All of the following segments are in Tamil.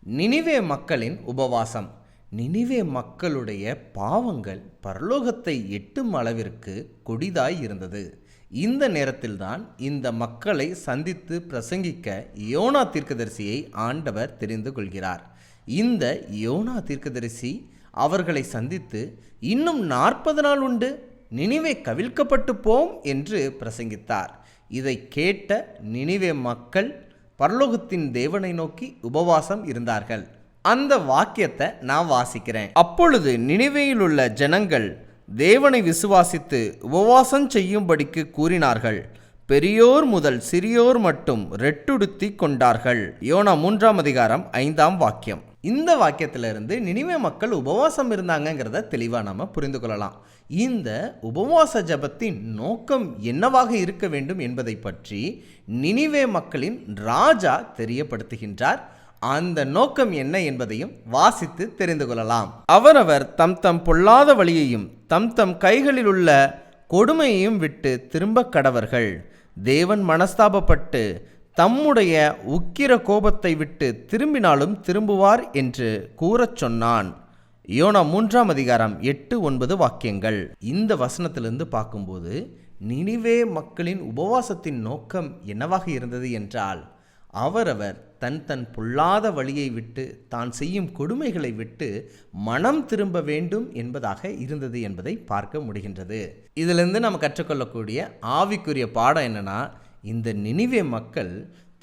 நினிவே மக்களின் உபவாசம். நினிவே மக்களுடைய பாவங்கள் பரலோகத்தை எட்டும் அளவிற்கு கொடிதாய் இருந்தது. இந்த நேரத்தில்தான் இந்த மக்களை சந்தித்து பிரசங்கிக்க யோனா தீர்க்கதரிசியை ஆண்டவர் தெரிந்து கொள்கிறார். இந்த யோனா தீர்க்கதரிசி அவர்களை சந்தித்து, இன்னும் 40 நாள் உண்டு, நினிவே கவிழ்க்கப்பட்டு போம் என்று பிரசங்கித்தார். இதை கேட்ட நினிவே மக்கள் பரலோகத்தின் தேவனை நோக்கி உபவாசம் இருந்தார்கள். அந்த வாக்கியத்தை நான் வாசிக்கிறேன். அப்பொழுது நினிவேயில் உள்ள ஜனங்கள் தேவனை விசுவாசித்து உபவாசம் செய்யும்படிக்கு கூறினார்கள். பெரியோர் முதல் சிறியோர் மட்டும் ரெட்டுடுத்தி கொண்டார்கள். யோனா 3ஆம் அதிகாரம் 5ஆம் வாக்கியம். இந்த வாக்கியத்திலிருந்து நினிவே மக்கள் உபவாசம் இருந்தாங்கிறத தெளிவாக நாம் புரிந்து கொள்ளலாம். இந்த உபவாச ஜபத்தின் நோக்கம் என்னவாக இருக்க வேண்டும் என்பதை பற்றி நினிவே மக்களின் ராஜா தெரியப்படுத்துகின்றார். அந்த நோக்கம் என்ன என்பதையும் வாசித்து தெரிந்து கொள்ளலாம். அவரவர் தம் தம் பொல்லாத வழியையும் தம் தம் கைகளில் உள்ள கொடுமையையும் விட்டு திரும்ப கடவர்கள். தேவன் மனஸ்தாபப்பட்டு தம்முடைய உக்கிர கோபத்தை விட்டு திரும்பினாலும் திரும்புவார் என்று கூறச் சொன்னான். யோனா 3ஆம் அதிகாரம் 8-9 வாக்கியங்கள். இந்த வசனத்திலிருந்து பார்க்கும்போது நினிவே மக்களின் உபவாசத்தின் நோக்கம் என்னவாக இருந்தது என்றால், அவரவர் தன் தன் பொல்லாத வழியை விட்டு தான் செய்யும் கொடுமைகளை விட்டு மனம் திரும்ப வேண்டும் என்பதாக இருந்தது என்பதை பார்க்க முடிகின்றது. இதிலிருந்து நம்ம கற்றுக்கொள்ளக்கூடிய ஆவிக்குரிய பாடம் என்னன்னா, இந்த நினிவே மக்கள்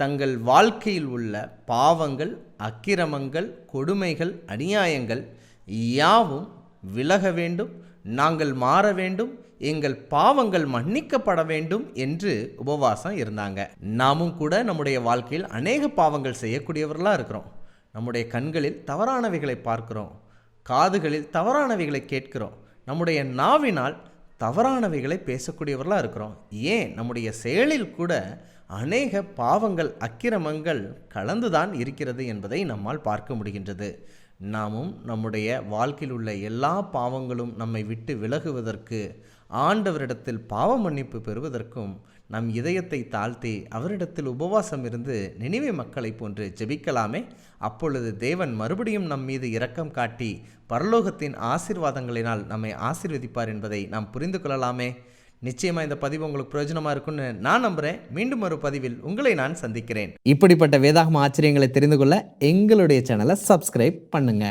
தங்கள் வாழ்க்கையில் உள்ள பாவங்கள், அக்கிரமங்கள், கொடுமைகள், அநியாயங்கள் யாவும் விலக வேண்டும், நாங்கள் மாற வேண்டும், எங்கள் பாவங்கள் மன்னிக்கப்பட வேண்டும் என்று உபவாசம் இருந்தாங்க. நாமும் கூட நம்முடைய வாழ்க்கையில் அநேக பாவங்கள் செய்யக்கூடியவர்களாக இருக்கிறோம். நம்முடைய கண்களில் தவறானவைகளை பார்க்கிறோம், காதுகளில் தவறானவைகளை கேட்கிறோம், நம்முடைய நாவினால் தவறானவைகளை பேசக்கூடியவர்களாக இருக்கிறோம். ஏன் நம்முடைய செயலில் கூட அநேக பாவங்கள், அக்கிரமங்கள் கலந்துதான் இருக்கிறது என்பதை நம்மால் பார்க்க முடிகின்றது. நாமும் நம்முடைய வாழ்க்கையில் உள்ள எல்லா பாவங்களும் நம்மை விட்டு விலகுவதற்கு, ஆண்டவரிடத்தில் பாவ மன்னிப்பு பெறுவதற்கும் நம் இதயத்தை தாழ்த்தி அவரிடத்தில் உபவாசம் இருந்து நினிவே மக்களை போன்று ஜெபிக்கலாமே. அப்பொழுது தேவன் மறுபடியும் நம் மீது இரக்கம் காட்டி பரலோகத்தின் ஆசீர்வாதங்களினால் நம்மை ஆசீர்வதிப்பார் என்பதை நாம் புரிந்து கொள்ளலாமே. நிச்சயமாக இந்த பதிவு உங்களுக்கு பிரயோஜனமாக இருக்கும்னு நான் நம்புகிறேன். மீண்டும் ஒரு பதிவில் உங்களை நான் சந்திக்கிறேன். இப்படிப்பட்ட வேதாகம ஆச்சரியங்களை தெரிந்து கொள்ள எங்களுடைய சேனலை சப்ஸ்கிரைப் பண்ணுங்க.